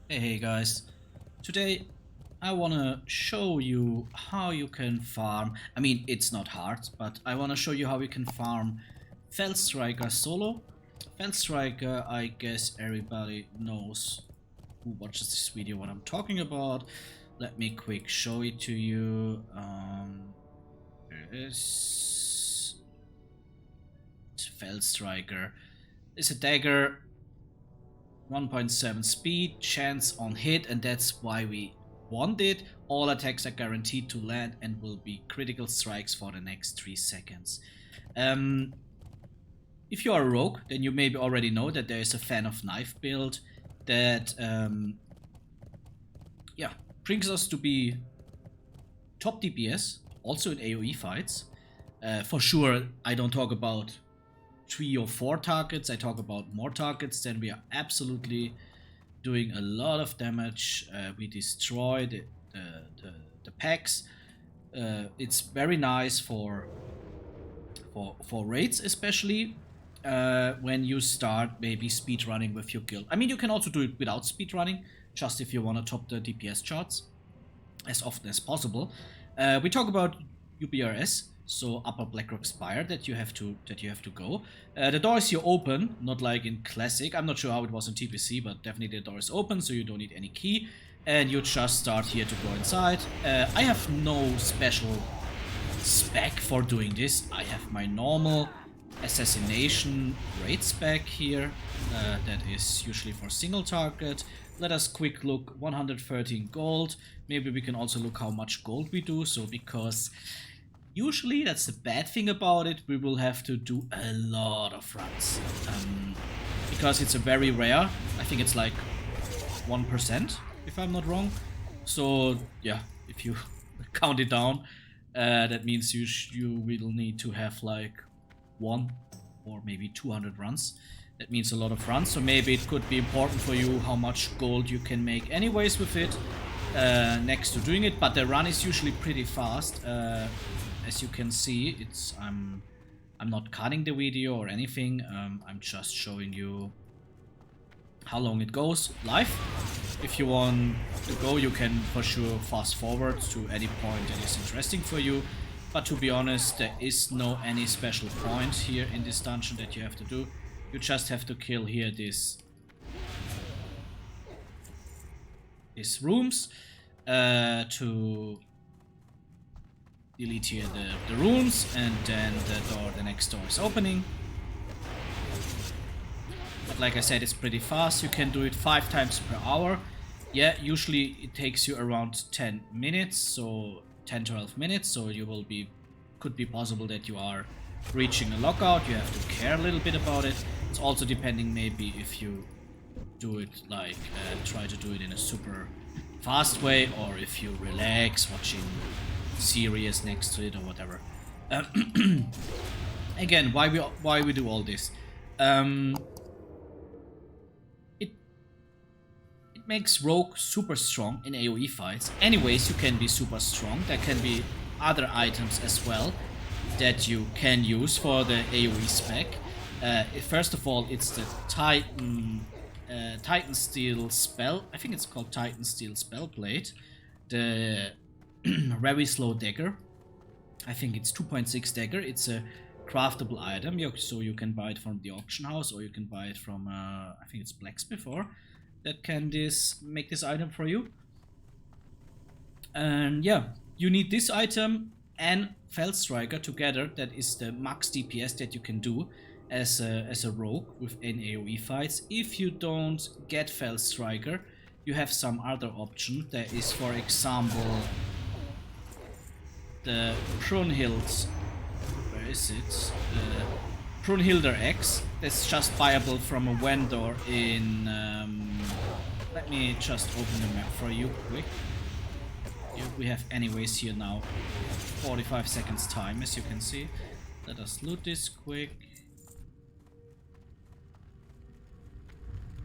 Hey guys, today I wanna show you how you can farm. I mean, it's not hard, but I wanna show you how you can farm Felstriker solo. Felstriker, I guess everybody knows who watches this video what I'm talking about. Let me quick show it to you. There it is. Felstriker. It's a dagger, 1.7 speed, chance on hit, and that's why we want it. All attacks are guaranteed to land and will be critical strikes for the next 3 seconds. If you are a rogue, then you maybe already know that there is a fan of knife build that brings us to be top DPS, also in AOE fights. For sure, I don't talk about 3 or 4 targets, I talk about more targets. Then we are absolutely doing a lot of damage. We destroy the packs. It's very nice for raids, especially when you start maybe speed running with your guild. I mean, you can also do it without speed running, just if you want to top the DPS charts as often as possible. We talk about UBRS, so upper Blackrock Spire, that you have to go. The door is here open, not like in Classic. I'm not sure how it was in TPC, but definitely the door is open, so you don't need any key, and you just start here to go inside. I have no special spec for doing this. I have my normal assassination raid spec here, that is usually for single target. Let us quick look. 113 gold. Maybe we can also look how much gold we do. So because usually that's the bad thing about it, we will have to do a lot of runs, because it's a very rare. I think it's like 1%, if I'm not wrong. So yeah, if you count it down, that means you will need to have like 1 or maybe 200 runs. That means a lot of runs, so maybe it could be important for you how much gold you can make anyways with it, next to doing it. But the run is usually pretty fast. As you can see, I'm not cutting the video or anything. I'm just showing you how long it goes live. If you want to go, you can for sure fast forward to any point that is interesting for you. But to be honest, there is no any special point here in this dungeon that you have to do. You just have to kill here these rooms to delete here the runes, and then the next door is opening. But like I said, it's pretty fast. You can do it 5 times per hour. Yeah, usually it takes you around 10 minutes, so 10-12 minutes. So you will be, could be possible that you are reaching a lockout. You have to care a little bit about it. It's also depending maybe if you do it like try to do it in a super fast way, or if you relax watching series next to it or whatever. Again, why we do all this? It makes Rogue super strong in AOE fights. Anyways, you can be super strong. There can be other items as well that you can use for the AOE spec. First of all, it's the Titan Steel spell. I think it's called Titan Steel Spellblade. The very slow dagger. I think it's 2.6 dagger. It's a craftable item, so you can buy it from the auction house, or you can buy it from I think it's blacksmith that can make this item for you. And yeah, you need this item and Felstriker together. That is the max DPS that you can do as a rogue within AOE fights. If you don't get Felstriker, you have some other option. There is, for example, the Brunhild. Where is it? Brunhilder X. That's just buyable from a vendor in. Let me just open the map for you quick. We have anyways here now 45 seconds time, as you can see. Let us loot this quick.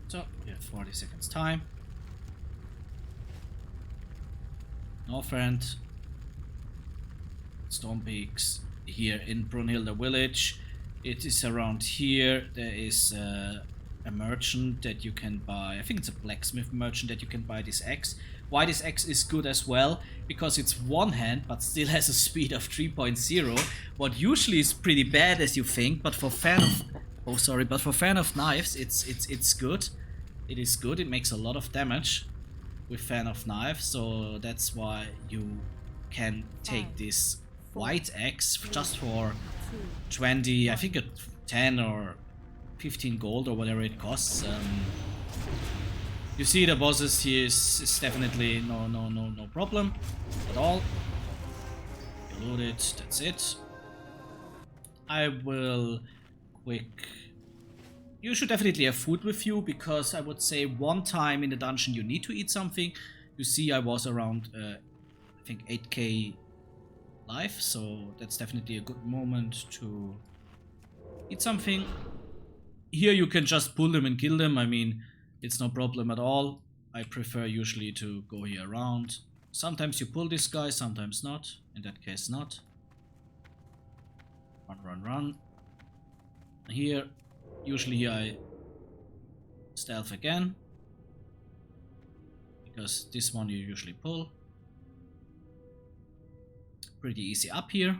So we have 40 seconds time. No friend. Storm Peaks here in Brunhilde village. It is around here. There is a merchant that you can buy. I think it's a blacksmith merchant that you can buy this axe. Why this axe is good as well? Because it's one hand but still has a speed of 3.0, what usually is pretty bad as you think, but for fan of knives it's good. It is good. It makes a lot of damage with fan of knives, so that's why you can take this white axe just for 20, I think 10 or 15 gold or whatever it costs. You see the bosses here is definitely no problem at all. You load it, that's it. I will quick. You should definitely have food with you, because I would say one time in the dungeon you need to eat something. You see I was around I think 8k life, so that's definitely a good moment to eat something. Here you can just pull them and kill them. I mean, it's no problem at all. I prefer usually to go here around. Sometimes you pull this guy, sometimes not. In that case, not. Run. Here, usually I stealth again, because this one you usually pull. Pretty easy up here.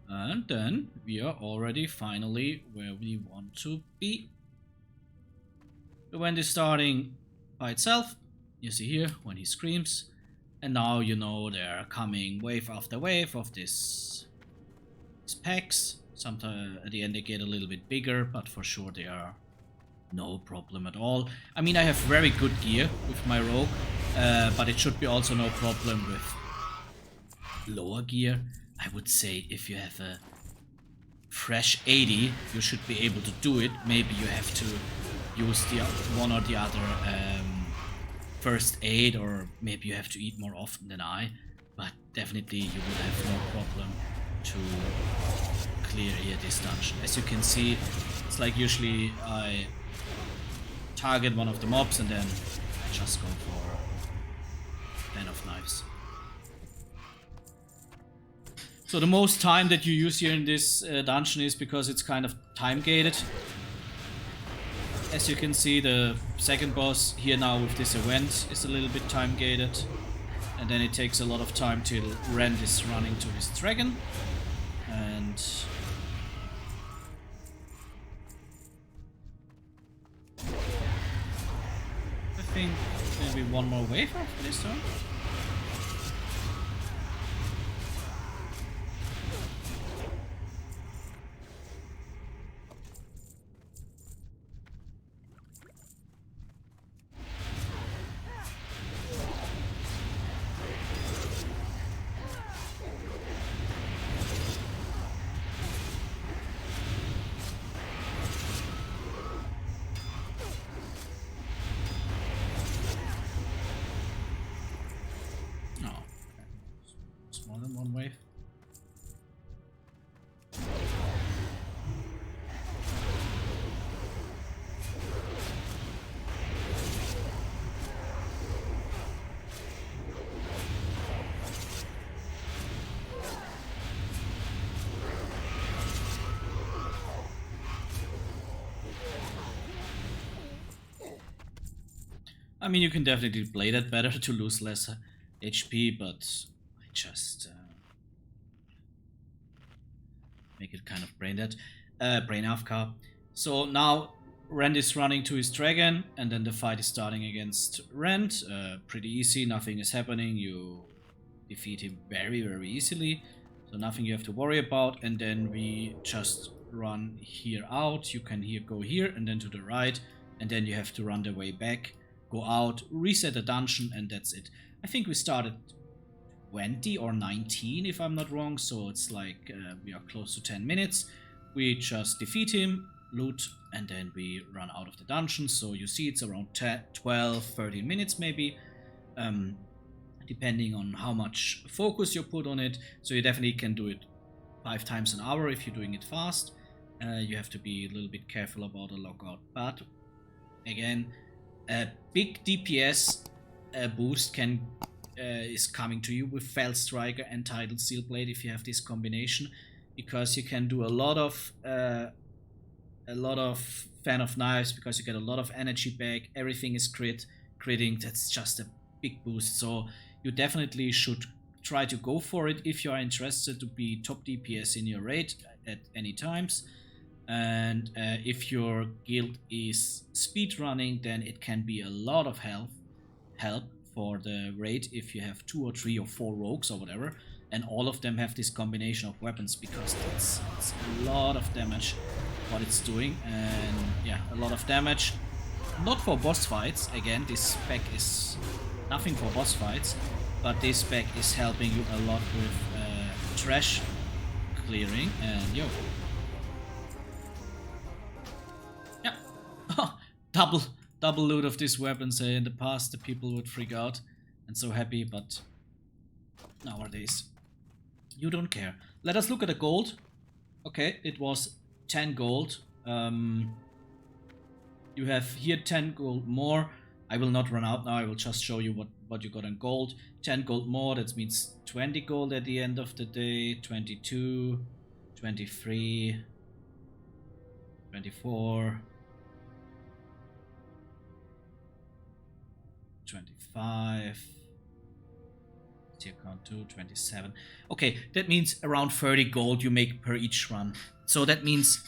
And then we are already finally where we want to be. The Rend is starting by itself. You see here when he screams. And now you know they're coming wave after wave of these packs. Sometimes at the end they get a little bit bigger, but for sure they are no problem at all. I mean, I have very good gear with my rogue, but it should be also no problem with lower gear. I would say if you have a fresh 80, you should be able to do it. Maybe you have to use the one or the other first aid, or maybe you have to eat more often than I, but definitely you will have no problem to clear here this dungeon. As you can see, it's like usually I target one of the mobs and then I just go for fan of knives. So the most time that you use here in this dungeon is because it's kind of time gated. As you can see, the second boss here now with this event is a little bit time gated. And then it takes a lot of time till Rend is running to his dragon. And I think maybe one more wave after this turn. One wave. I mean, you can definitely play that better to lose less HP, but I just make it kind of brain dead, brain AFK. So now Rend is running to his dragon, and then the fight is starting against Rend. Pretty easy, nothing is happening. You defeat him very, very easily. So nothing you have to worry about. And then we just run here out. You can here go here and then to the right. And then you have to run the way back, go out, reset the dungeon, and that's it. I think we started 20 or 19 if I'm not wrong, so it's like we are close to 10 minutes. We just defeat him, loot, and then we run out of the dungeon. So you see it's around 12, 13 minutes maybe, depending on how much focus you put on it. So you definitely can do it 5 times an hour if you're doing it fast. You have to be a little bit careful about the lockout, but again, a big DPS boost is coming to you with Felstriker and Tidal Seal Blade if you have this combination. because you can do a lot of fan of knives, because you get a lot of energy back. Everything is critting. That's just a big boost. So you definitely should try to go for it if you are interested to be top DPS in your raid at any times. And if your guild is speedrunning, then it can be a lot of help for the raid if you have 2 or 3 or 4 rogues or whatever, and all of them have this combination of weapons, because it's a lot of damage what it's doing. And yeah, a lot of damage. Not for boss fights. Again, this spec is nothing for boss fights, but this spec is helping you a lot with trash clearing. And yo, yeah, double loot of these weapons. In the past, the people would freak out and so happy, but nowadays you don't care. Let us look at the gold. Okay, it was 10 gold. You have here 10 gold more. I will not run out now. I will just show you what you got in gold. 10 gold more, that means 20 gold at the end of the day. 22, 23, 24, 25. Tier count 2, 27. Okay, that means around 30 gold you make per each run. So that means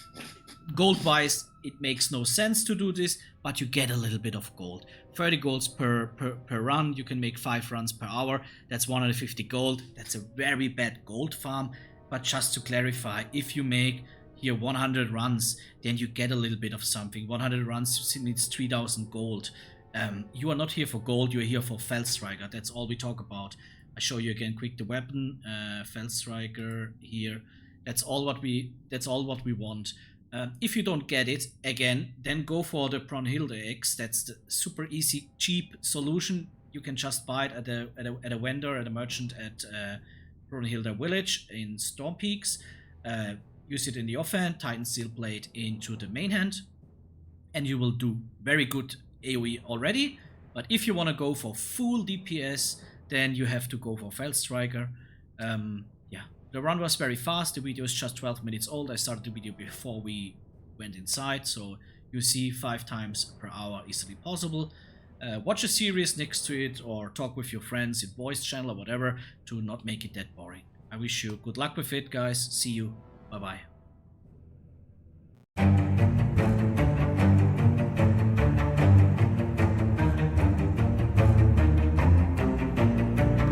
gold wise it makes no sense to do this, but you get a little bit of gold. 30 golds per run. You can make 5 runs per hour. That's 150 gold. That's a very bad gold farm. But just to clarify, if you make here 100 runs, then you get a little bit of something. 100 runs means 3000 gold. You are not here for gold, you're here for Felstriker. That's all we talk about. I show you again quick the weapon, Felstriker here. That's all what we want. If you don't get it again, then go for the Brunhilde X. That's the super easy, cheap solution. You can just buy it at a vendor, at a merchant at Brunhilde Village in Storm Peaks. Use it in the offhand, Titan Steel Blade into the main hand, and you will do very good AoE already. But if you want to go for full DPS, then you have to go for Felstriker. Yeah, the run was very fast. The video is just 12 minutes old. I started the video before we went inside, so you see 5 times per hour easily possible. Watch a series next to it, or talk with your friends in voice channel or whatever, to not make it that boring. I wish you good luck with it, guys. See you. Bye bye.